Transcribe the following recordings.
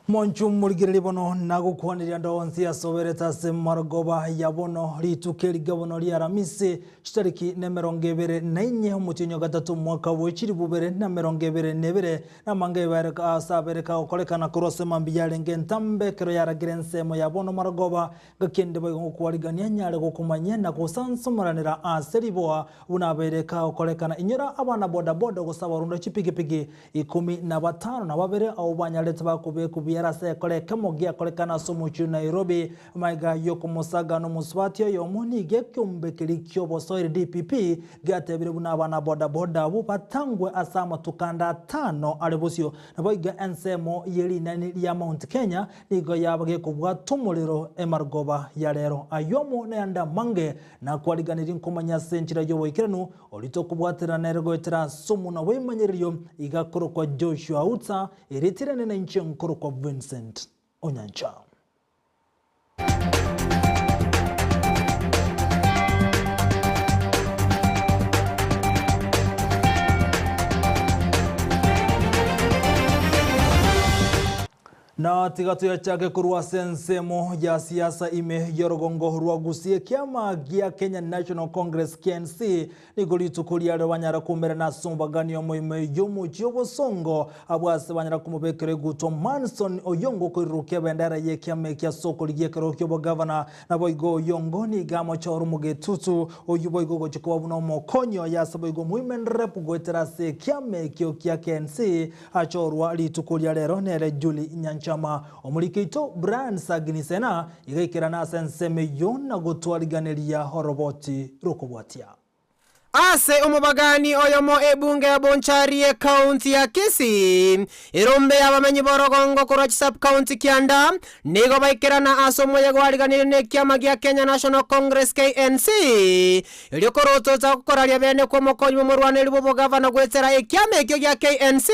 Monchu murigiriri bono nagukwanirira ndonzi asobereta se Marogoba yabono ritukeri gabono ri Aramisi shitariki na 24 umutinyo gatatu mwaka w'ekiri bubere na 22 na mange bareka asabereka okolekana kurose mambiyale ngentambe kero yaragirense mo yabono Marogoba gakende bayo kuwariganya nyare gukumanya na kusansumaranira aseriboa unabereka okolekana inyura abana boda boda gusaba rundo chipigipigi 15 na babere au banyaleta bakubye yarase koleka mogia kolekana somuchu Nairobi maiga yoko musaga no muswatio yomuni gekumbe kilikyo bosoire DPP gatebire buna abana boda boda bupatangwe asama tukanda 5 alebosio naboiga ensemo yeli nani ya Mount Kenya nigo yabage kubwa tumuliro emargoba ya lero ayomo neanda mange na kwaliganira nkomanya senchira yo wikiranu olito kubwatira nerego etira somu na wemanyiriyo igakoro kwa Joshua Utsa iritirane na nchi nkoro kwa Vincent Onyancha. Na tigatu ya chake kurua sensemo ya siasa ime yorogongo ruagusie kiama gia Kenya National Congress KNC nigolitu kuliare wanyara kumere na sumbagani ya moime yomu jiobo songo abuase wanyara kumubekere guto Manson oyongo kuirukia bendera ye kiame kia soko ligie kero kiobo governor na boigo yongo ni gamo choru muge tutu oyubo igogo chikuwa buno mokonyo ya saboigo muimen repu goeterase kiame kio kia KNC achorua litu kuliare ronere Juli Nyancha chama omulikeito Brian Saginisena igekirana senseme yona gutwaliganeria horoboti rokobwatia ase umubagani oyomo ebunge ya Boncharie county ya Kisii irumbe y'abamenyi borogongo kura sub county Kianda nigo baikirana asomo yagwaliganire ne kiama gia Kenya National Congress KNC iliokoroto za kukoralia bene kwa mokonyi murwaneli bobo governor gwetera ekiame ekyo gia KNC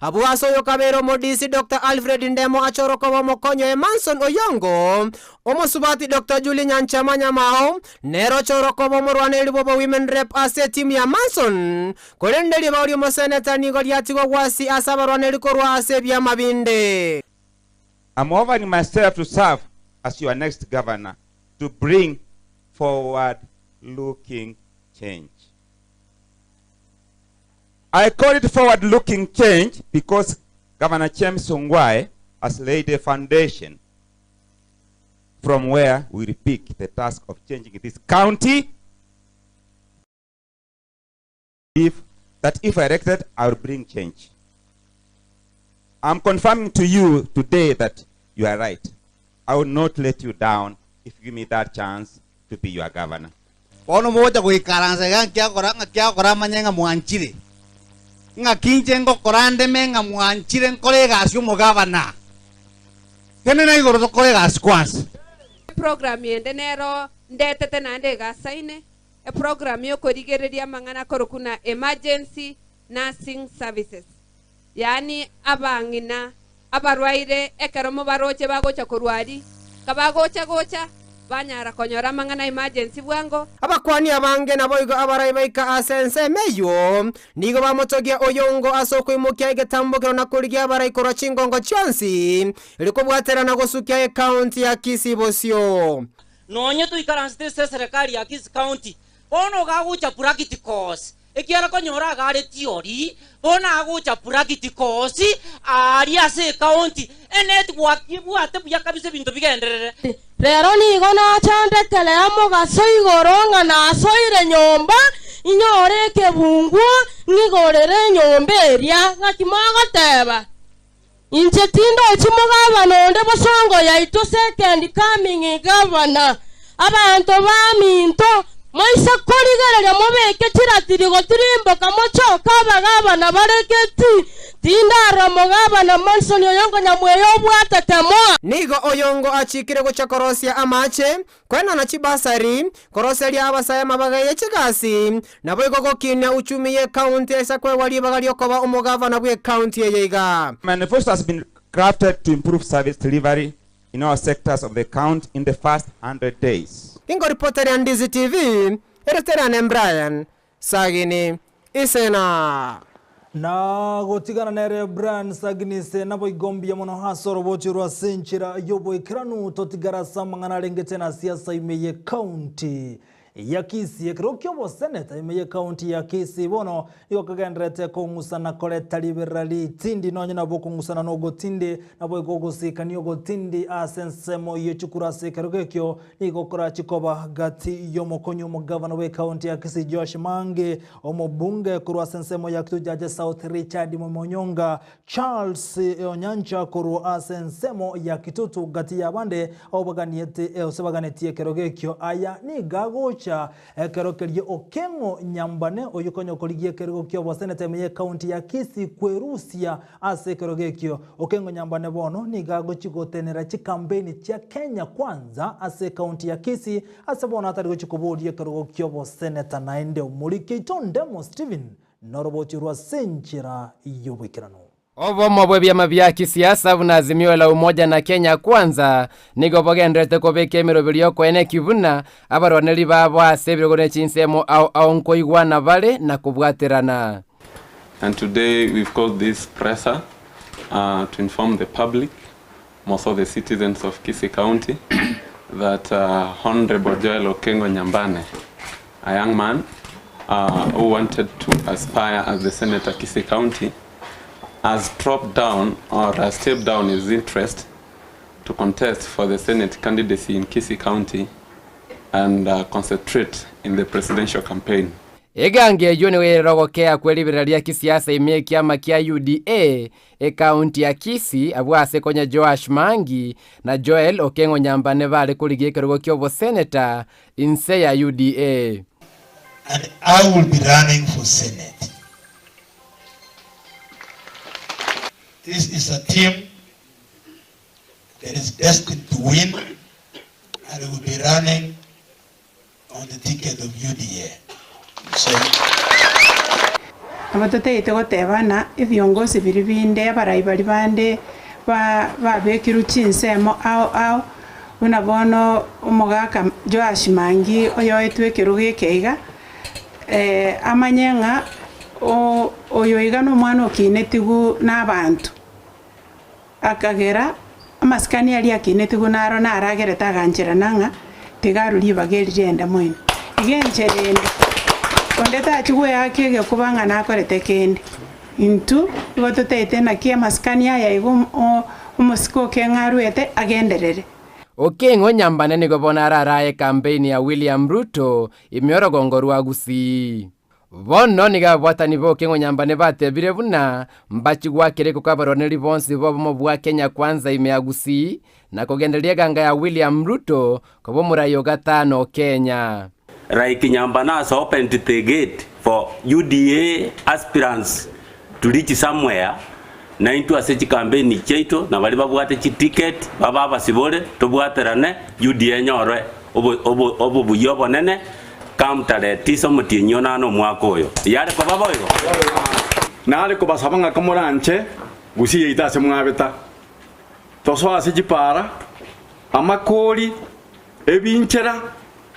abu aso yokabero modisi Dr. Alfred Ndemo achoroko wa mokonyo Manson Oyongo omosubati Dr. Julie Nyanchamanya mao nero choroko wa murwaneli bobo women rep ase team ya Manson kolendeli bauri mo senator nigo lyatigo wasi asabarwaneli korwa ase bya mabinde. I'm offering myself to serve as your next governor to bring forward looking change. I call it forward looking change because Governor James Ongwae has laid a foundation from where we repeat the task of changing this county. If elected, I will bring change. I'm confirming to you today that you are right. I will not let you down if you give me that chance to be your governor. Ono moja kuikaranza gang kia korama nyenga muanchire. Nga kinjengo korande menga muanchire kolega asyo governor. Kene na igoro kolega askwans. Program yende nero ndetete nande gasaine. A program yoko rigereria mangana korokuna emergency nursing services. Yani abangina abarwaire ekeromo baroche bagocha kurwari kabagocha gocha banyara konyora mangana emergency bwango abakwani abange naboigo abaraibaika asense meyo nigo bamotogia Oyongo asoko imukia igetambukiro na kurigia abaraikora chingongo chonsi iliko bwatera na gosukia county ya Kisii bosio nonye tuikaranzite serikali ya Kisii county ono gagucha practicals ekiara konyora gare theory bona agucha practicals ari ase county enet gwakibu ate buya kabise bintu bigenderere rero nigo na chandekele amo gasoigoronga na soire nyomba inyore kebungu ngigorere nyomberia gakimaga teba inche tindo chimugaba nonde bosongo yaito second coming governor abantu baminto Maisa korigereria mubeke kiratirigo tirimboka mochoka abagabana bareketi tindara mugabana Manson Oyongo nyamweyo bwatatemo nigo Oyongo achikire guchakorosia amache kwena na chibasari koroseria abasaya mabagaye chigasi nabo igogo kinya uchumi ye county esakwe wali bagali okoba umugavana bwe county yeiga. Manifesto has been crafted to improve service delivery in all sectors of the county in the first 100 days. Ingo reporter ya Ndizi TV, Eritrean Brian Sagini Isena. Na gotigana nere brand sagnise nabo igombia mono hasoro bochirwa senchira yobo ikranu totigara samangana rengete na siasa imeye county ya Kisii ekirokyo bo senator imeye county ya Kisii bono iko kagendrete kongusana koleta liberali tindi nonye nabo kongusana no gotindi nabo igogosika gotindi asensemo yechukura sekerokyo iko kora chikoba gati yomokonyo mo governor we county ya Kisii Josh Mange omobunge kurwa sensemo ya Kitujaje South Richard Momonyonga Charles Onyancha kurwa asensemo ya Kitutu gati ya bande obaganiete osebaganeti ekerokyo aya ni gagocha kerokerie Okengo Nyambane oyukonyo koligie kerokyo bo senator meye county ya Kisii kwerusia ase kerokyo Okengo Nyambane bono ni gagochi gotenera chi campaign cha Kenya kwanza ase county ya Kisii ase bono atari gochikobolie kerokyo bo senator naende umulike itondemo Steven norobochirwa senchira yobikirano Obomo bwe byama bya kisiasa bunazimio la umoja na Kenya kwanza nigo bogendrete kobeke emirobiri kwene kibuna abaroneri babo asebire gone chinsemo au nkoigwana bale na kubwaterana. And today we've called this presser to inform the public, most of the citizens of Kisii County, that Honorable Joel Okengo Nyambane, a young man who wanted to aspire as the Senator Kisii County, has dropped down or has stepped down his interest to contest for the Senate candidacy in Kisii County and concentrate in the presidential campaign. Egange yone werogokea kwelibiralia kisiasa imie kiama kia UDA county ya Kisii abwase konya Josh Mangi na Joel Okengo Nyambane bale kuligie kerogokyo bo senator inse ya UDA. And I will be running for Senate. This is a team that is destined to win, and it will be running on the ticket of UDA. So, abatete gotebana iviongozi biribinde baraibari bande babekiru chinsemo au unabono umugaka Josh Mangi oyoetwe kiruge keiga amanyenga oyoiga no mwana okinetigu n'abantu akagera amaskani ali akinetigu naro naragereta ganjira nanga tigaruri bagerigenda mwene igencherende ondeta chigwe yake kubanga nakorete kende intu gototete na kia maskani aya igo umusiko kengaruete agenderere. Okengo Nyambane nigo bona araraye campaign ya William Ruto imiorogongo rwa Gusii. Bono niga bwatani bo Okengo Nyambane batebire buna mbachi gwakire kukabaroneri bonsi bo mu bwa Kenya kwanza ime ya Gusii na kugenderia ganga ya William Ruto kobo murayo gatano Kenya. Like Nyambane has opened the gate for UDA aspirants to reach somewhere na into a search campaign cheito na bali babwate chi ticket baba basibore to bwaterane UDA nyorwe obo buyobo nene kamtare tiso mutinyo nano mwako oyo yare ko baba oyo nale ko basabanga kamoranche Gusii itase mwabeta toso asiji para amakoli ebinchera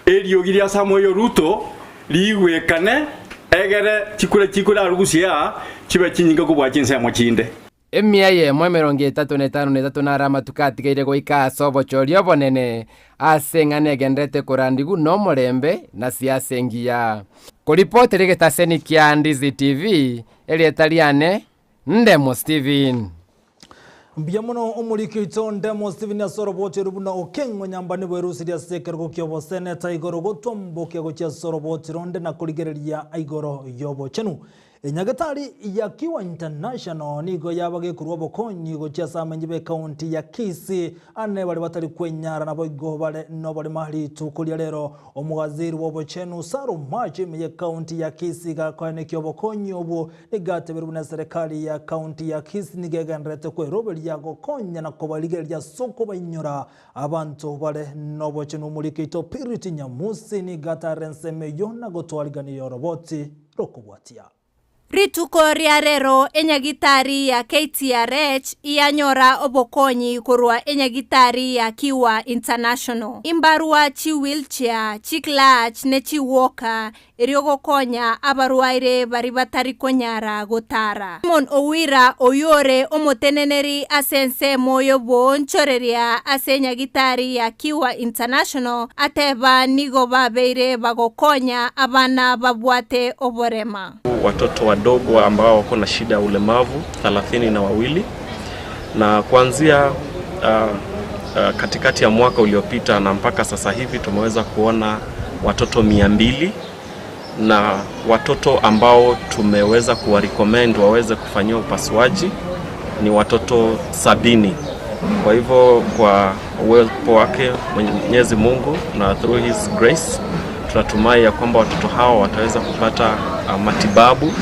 eriogiria Samuel Ruto liwekane egere chikura rugusia chibe chinyinga kubwa chinsemo chinde Emia ye mwemeronge 35 na rama tukatigeire goika sobo chorio bonene asengane gendete kurandigu no morembe na siasengia kuripoti rigetaseni kia Ndizi TV elietaliane Ndemo Steven Biamono umulike itondemo Steven Asorobote rubuna Okengo Nyambane bwerusiria sekergo kyobo senator igoro gotomboke gocha Sorobote ronde na kuligereria igoro yobo chenu Enyagatari yakiwa international nigo yabage kurwa bokonyi gocha samenyibe county ya Kisii ane bali batari kwenyara nabo igo bale no bali mahali tukulia lero omugaziri wobo chenu Saro Machi meye county ya Kisii gakwane kyobo konyi obo nigateberu na serikali ya county ya Kisii nigeganrete kwe robeli yago konya na kobaligeria soko bainyora abantu bale nobo chenu mulike ito Piriti Nyamusi nigatarense meyona gotwaligani yoroboti rokubwatia Rituko riarero enyagitari ya KTRH ianyora obokonyi kurwa enyagitari ya Kiwa International. Imbarua chi wheelchair, chi clutch ne chi walker eriogokonya abarwaire bari batari konyara gotara. Mon owira oyore omoteneneri asense moyo bonchoreria asenyagitari ya Kiwa International ateba nigo babeire bagokonya abana babwate oborema. Watoto wadogo ambao wako na shida ya ulemavu 32 na kuanzia katikati ya mwaka uliopita na mpaka sasa hivi tumeweza kuona watoto 200 na watoto ambao tumeweza kuwarecommend waweze kufanyiwa upasuaji ni watoto 70. Kwa hivyo kwa uwepo wake Mwenyezi Mungu na through his grace tunatumai ya kwamba watoto hao wataweza kupata matibabu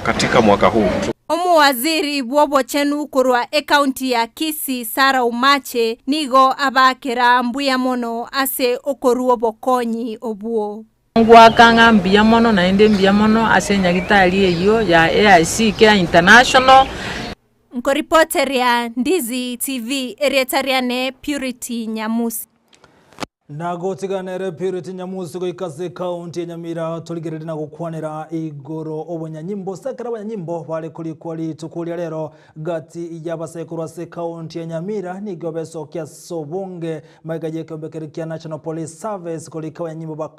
katika mwaka huu. Omuwaziri bwobo chenu kurwa ekaunti ya Kisii Sara Umache nigo abakera mbuya mono ase okoruo bokonyi obuo. Ngwakanga mbuya mono na ende mbuya mono ase nyagitari eyo ya AIC Care International. Nkoripoteria Ndizi TV eretariane Purity Nyamusi. Nago tiganere Purity Nyamusi goikase county Nyamira tuligerede na gukwanira igoro obonyanyimbo sakara abanyanyimbo bale kuri kwali tukulia lero gati yabasekuru ase county Nyamira nigo besokia sobonge magaje kobekerikia National Police Service kuri abanyanyimbo ba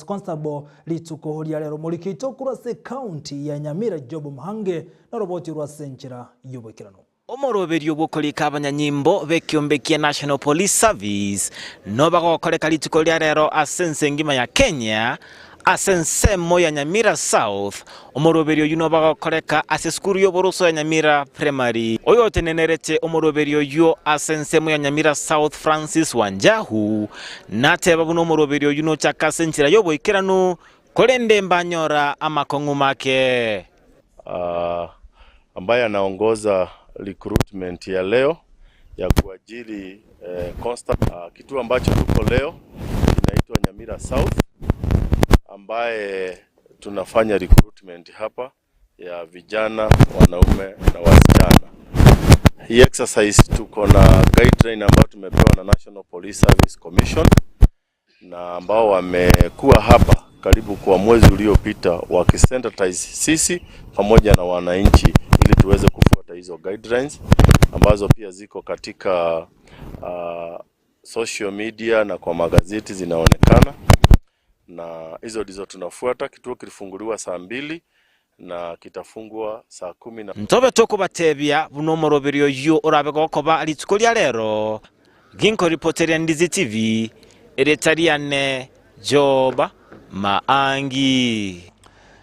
constable lituko lero mulikito kuri ase county ya Nyamira Job Muhange na roboti rwa senchira yobekirano. Omoroberi obukolika abanyanyimbo bekiombekia National Police Service no bagokoreka lituko lya rero asense ngima ya Kenya asense moya Nyamira South. Omoroberi oyu no bagokoreka ase skuru yoboroso ya Nyamira Primary oyo tenenerete omoroberi oyu asense moya Nyamira South Francis Wanjahu nate babuno omoroberi oyu no chakasenchira yoboikerano kolende mbanyora amakongu make ambaye anaongoza recruitment ya leo ya kuajiri constable. Kituo ambacho tuko leo kinaitwa Nyamira South, ambaye tunafanya recruitment hapa ya vijana, wanaume na wasichana. Hii exercise tuko na guideline ambayo tumepewa na National Police Service Commission na ambao wamekuwa hapa karibu kwa mwezi uliopita wakisensitize sisi pamoja na wananchi ili tuweze kufuata hizo guidelines ambazo pia ziko katika social media na kwa magazeti zinaonekana, na hizo ndizo tunafuata. Kituo kilifunguliwa saa 2 na kitafungwa saa 10. Ntobe toko batebya buno moroberi oyu orabe gokoba alituko lya lero ginko reporteria Ndizi TV eretariane Job Maangi.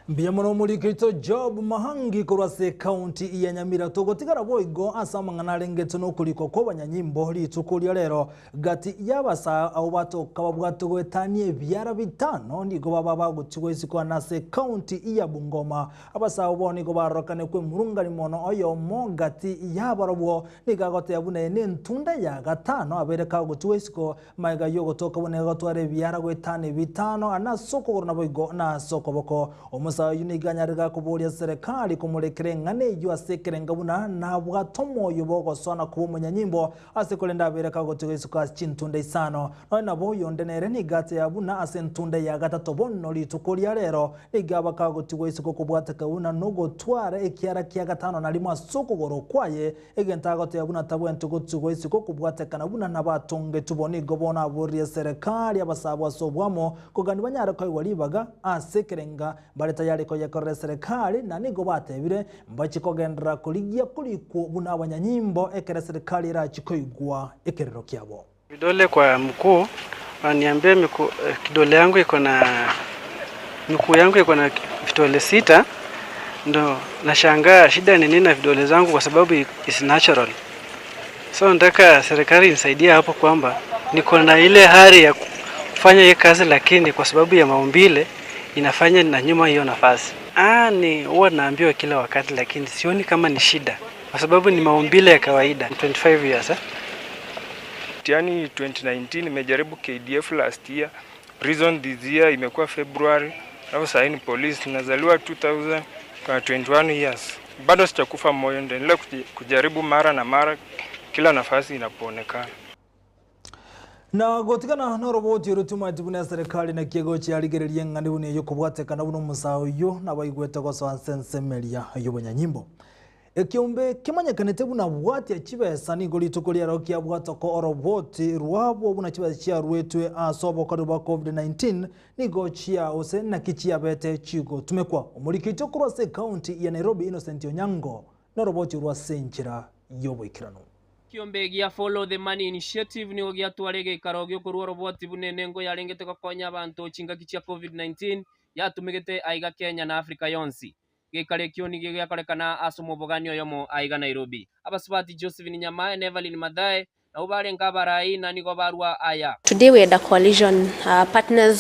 Mbiyamono mulikito Job Mahangi kurase county ya Nyamira togotigara boigo asamangana rengeto no kuliko ko banyanyimbo litukulia lero gati yabasa au bato kababwato gwetanie byara bitano nigo baba bagutiwezi kwa nase county ya Bungoma abasa oboni go barokane kwe murunga limono oyo mo gati yabarabo nigagote yabune ntunda ya gatano abereka gutiwezi ko maiga yogo toka bone gotware byara gwetane bitano anasoko korona boigo na soko boko sa uniganyarga kubolia serikali kumurekere ngane yu asekerenga buna na bwatomo yubogo sona kubo munyanyimbo asekolenda bereka gotegisuka chintunda isano na bo yondenere ni gate ya buna asentunda ya gatatu bonno litukolia lero igaba ka gotegisuko kubwataka buna nogo tware ekiara kia gatano na limwa soko goro kwaye egenta gote ya buna tabo entugotegisuko kubwataka na buna na batonge tuboni gobona boria serikali abasabwa sobwamo kugani banyara ko walibaga asekerenga bareta yari ko yakore serikali na nigo batebire mbachiko gendra kuligia kuliko buna abanyanyimbo ekere serikali ira chikoigwa ekerero kyabo. Vidole kwa mkuu aniambia kidole yangu iko na mkuu yangu iko na vidole 6, ndo nashangaa shida ni nini na vidole zangu kwa sababu is natural. So nataka serikali nisaidie hapo kwamba niko na ile hali ya kufanya hii kazi, lakini kwa sababu ya maumbile inafanya na nyuma hiyo nafasi. Ni huwa naambiwa kila wakati, lakini sioni kama ni shida kwa sababu ni maumbile ya kawaida. 25 years Yani 2019 nimejaribu KDF last year, prison this year imekuwa February, Alafu sasa ni polisi, nazaliwa 2021 years. Bado sijakufa moyo, ndio kujaribu mara na mara kila nafasi inapoonekana. Na gotigana no roboti urutuma tibune serikali na kiego cyarigererie ngani bune yo kubwatekana buno musao yo nabayigwete ko sansensemeria y'ubonyanyimbo ekiombe kimanyakanete buna bwati akibesa ni goli tukolia roki abwata ko roboti rwabo buna kibesa cya rwetwe asobo ko ba COVID-19 ni gochia ose na kichia bete chigo tumekwa umurikito kurose county ya Nairobi Innocent Onyango no roboti rwa senchira y'obwikirano kiombe gia follow the money initiative ni ogia twarege karogyo kurwa roboti bunene ngo yarengete kokonya abantu chinga kichia COVID-19 yatumigete aiga Kenya na Africa yonsi gekare kioni gegakorekana asumo bogani oyomo aiga Nairobi abasubati Josephine Nyamae Nevalin Madae na ubare ngabarai na nigo barua aya. Today we had a coalition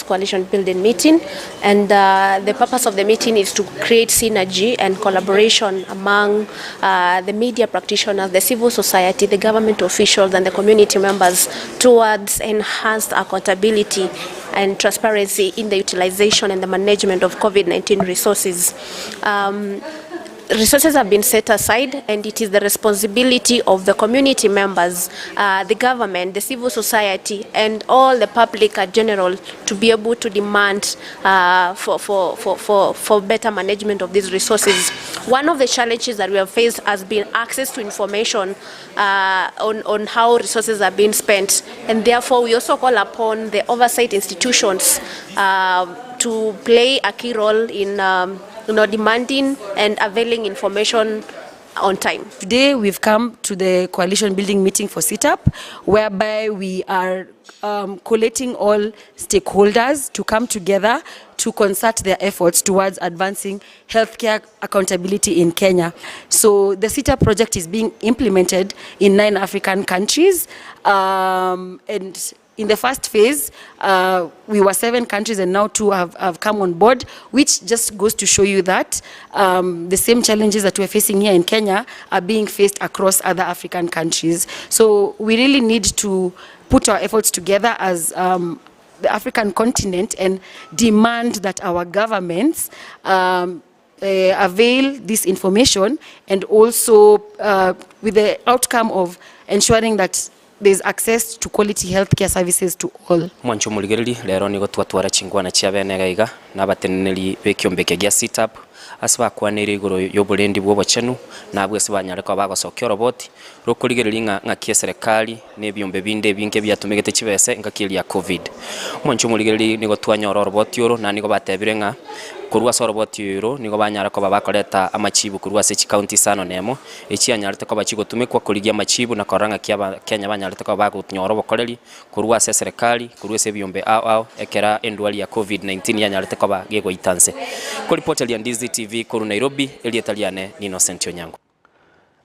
coalition building meeting, and the purpose of the meeting is to create synergy and collaboration among the media practitioners, the civil society, the government officials and the community members towards enhanced accountability and transparency in the utilization and the management of COVID-19 resources. Resources have been set aside, and it is the responsibility of the community members, the government, the civil society, and all the public at general to be able to demand for better management of these resources. One of the challenges that we have faced has been access to information on how resources are being spent, and therefore we also call upon the oversight institutions to play a key role in demanding and availing information on time. Today we've come to the coalition building meeting for sit-up, whereby we are collating all stakeholders to come together to concert their efforts towards advancing healthcare accountability in Kenya. So the sit-up project is being implemented in 9 African countries, and in the first phase, we were 7 countries and now 2 have come on board, which just goes to show you that the same challenges that we're facing here in Kenya are being faced across other African countries. So we really need to put our efforts together as the African continent and demand that our governments avail this information, and also with the outcome of ensuring that there's access to quality healthcare services to all. Mwancho muligereri lero ni gotwatwara chingwana cia bene gaiga na bateneneri bekiombeke gia sit-up asaba kwaniri iguru y'oburendi bw'obachenu nabwe sibanyareka bagosokya roboti rukurigereri nga kie serikali nebyombe binde binke byatumegete kibese ngakiria covid. Mwancho muligereri ni gotwanya roboti yoro na nigo batebire nga kurwa soroboti yoro nigo banyareka babakoreta amachibu kurwa sechi county sano nemo echianyarete ko bachigo tumekwa kurigia amachibu na koranga kia Kenya banyarete ko bagunyoro bokoreri kurwa se serikali kurwa se byombe ao ekera endwali ya covid-19 yanyarete ko bagego itanse ko report ya Ndizi TV kuru Nairobi elietaliane ni Innocent Onyango.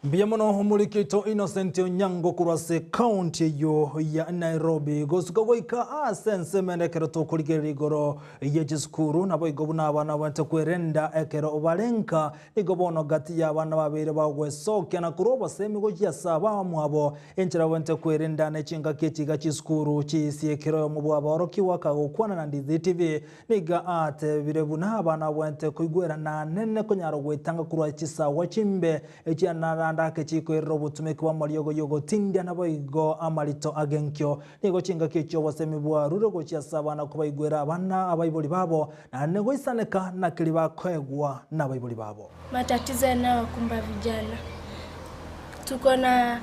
Biamono humurikito Innocent Onyango kurase county yo ya Nairobi gosuka goika asense menekero to kurigeri goro ye jiskuru nabo igobuna abana bante kwerenda ekero obalenka igobono gati ya abana babere bagwesoke na kuroba semi go ya saba mwabo enchera bante kwerenda ne chinga ketiga chiskuru chisi ekero mu bwaboroki wakagokwana na Ndizi TV niga ate birebuna abana bante kuigwera na nene konyaro gwetanga kurwa chisawa chimbe echiana ndake chiko robotume kwa maliogo yogo tindia na boigo amalito agenkyo nigo chinga kicho wasemi bwa ruro go chia sabana kuba igwera abana abayiboli babo na nego isaneka na kiliba kwegwa na abayiboli babo. Matatizo yanayokumba vijana, tuko na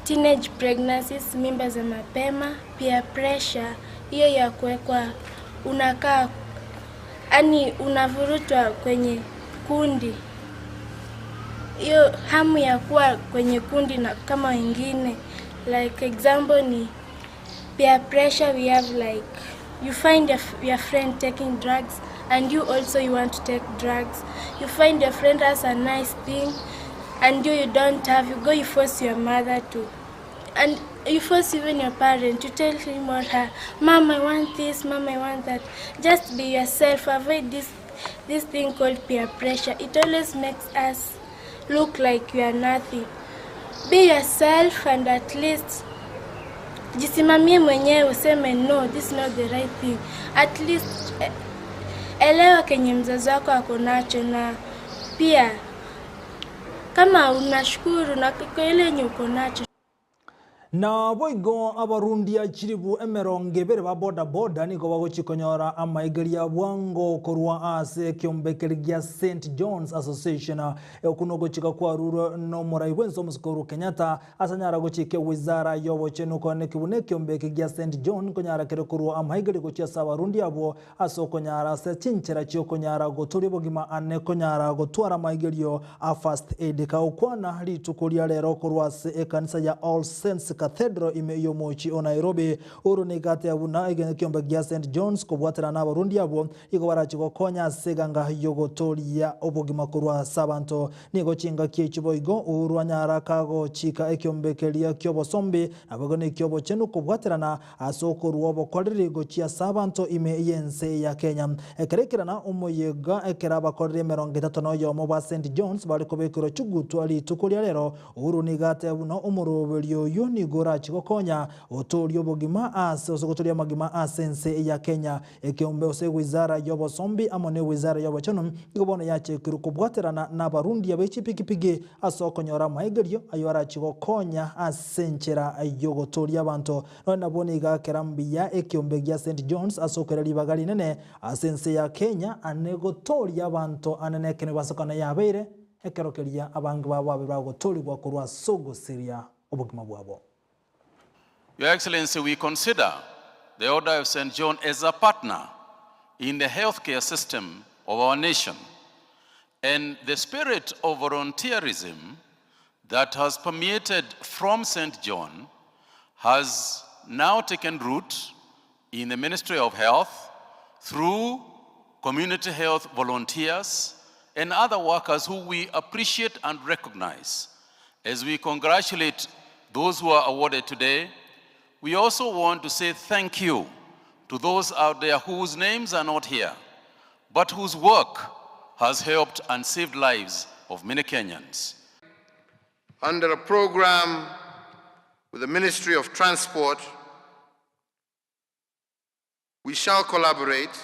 teenage pregnancies, mimba za mapema, peer pressure hiyo ya kuwekwa unakaa ani unavurutwa kwenye kundi, hiyo hamu ya kuwa kwenye kundi na kama wengine. Like example ni peer pressure. We have like you find your friend taking drugs and you also you want to take drugs. You find your friend has a nice thing and you don't have, you go you force your mother to, and you force even your parent to tell him or her, Mom I want this, Mom I want that. Just be yourself, avoid this thing called peer pressure. It always makes us look like you are nothing. Be yourself and at least jisimamie mwenyewe useme no, this is not the right thing. At least elewa kenye mzazi wako ako nacho, na pia kama unashukuru na kwa ile yenye uko nacho. Na boigo abarundi achiribu emerongebere ba boda boda niko bagochikonyora amaigeria bwango korwa ase kyombekeria St John's Association okunogochika kwa ruro no moraiwenso muskoro Kenyatta asanyara gochike wizara yobocheno kone kibune kyombekeria St John konyara kere korwa amaigeri gochia sabarundi abo aso konyara se chinchera chyo konyara goturi bogima ane konyara gotwara maigerio a first aid ka ukwana litukulia lero korwa se ekanisa ya All Saints Cathedral imeyo mochi o Nairobi uru nigate abuna igene kyombegia St John's kubwatera na barundi abo iko barachiko konya seganga yogotoria obogima kurwa sabanto nigo chinga kiechibo igo uru anyara kago chika ekyombekeria kyobosombe abagone kyobo chenu kubwaterana asoko ruobo koliri gochia sabanto imeyense ya Kenya ekerekerana umoyega ekeraba koliri 30 yomo ba St John's bali kobekiro chugutu ali tukulia lero uru nigate abuna umuroberio yuni gora chikokonya otorio bogima ase osogotoria magima asense ya Kenya ekiombe ose wizara yobosombi amone wizara yobochono igobona yache kirukubwaterana na barundi abechi pikipigi asokonyora maigerio ayora chikokonya asenchera yogotoria bantu nona boni ga kerambia ekiombe gya St John's asokera libagali nene asense ya Kenya anegotoria bantu anenekene basokana yabeire ekerokeria abangu babo bagotori bwa kurwa sogo siria obogima bwabo. Your Excellency, we consider the Order of St. John as a partner in the healthcare system of our nation, and the spirit of volunteerism that has permeated from St. John has now taken root in the Ministry of Health through community health volunteers and other workers who we appreciate and recognize. As we congratulate those who are awarded today, we also want to say thank you to those out there whose names are not here, but whose work has helped and saved lives of many Kenyans. Under a program with the Ministry of Transport, we shall collaborate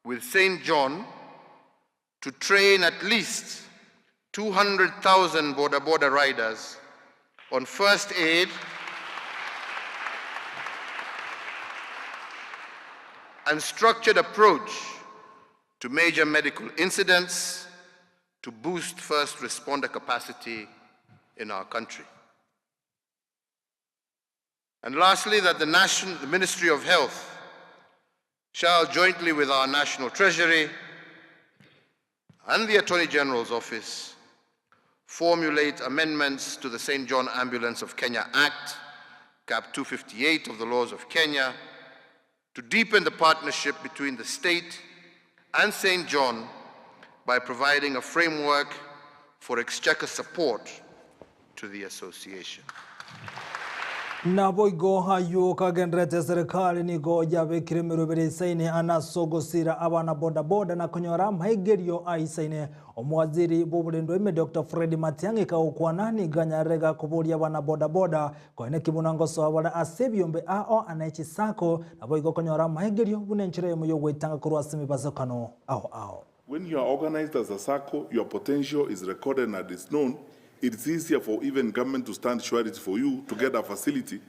with St. John to train at least 200,000 border riders on first aid and structured approach to major medical incidents to boost first responder capacity in our country. And lastly, that the Ministry of Health shall jointly with our National Treasury and the Attorney General's Office formulate amendments to the St. John Ambulance of Kenya Act, Cap 258 of the laws of Kenya, to deepen the partnership between the state and St. John by providing a framework for exchequer support to the association. Na boigo hayo kagendrete serikali ni goja bekiremero bere saine anasogosira abana boda boda na konyora maigerio aisaine omwaziri bobulendo ime Dr. Fred Matiang'i ka ukwana ni ganyarega kubolia abana boda boda koine kibunango so abana asebiombe ao anachisako na boigo konyora maigerio bunenchire muyo wetanga kurwa simi basokano ao. When you are organized as a SACCO, your potential is recorded and is known. It's easier for even government to stand surety for you to get a facility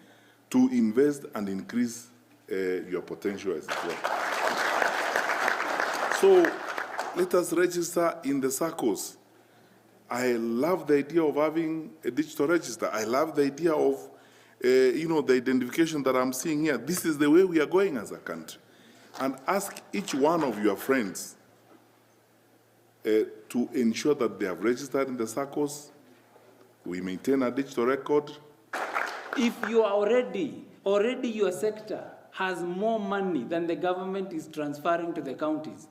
to invest and increase your potential as well. So let us register in the SACCOs. I love the idea of having a digital register. I love the idea of, the identification that I'm seeing here. This is the way we are going as a country. And ask each one of your friends to ensure that they have registered in the SACCOs. We maintain a digital record. If you are already your sector has more money than the government is transferring to the counties,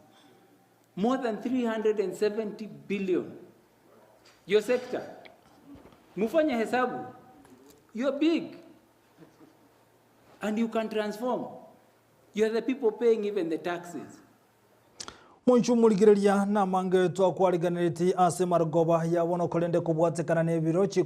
more than 370 billion. Your sector, mufanya hesabu, you're big and you can transform. You're the people paying even the taxes. Monchu muligirelia na mange twa kwariganiriti ase margoba ya wono kolende kubwatekana ne birochi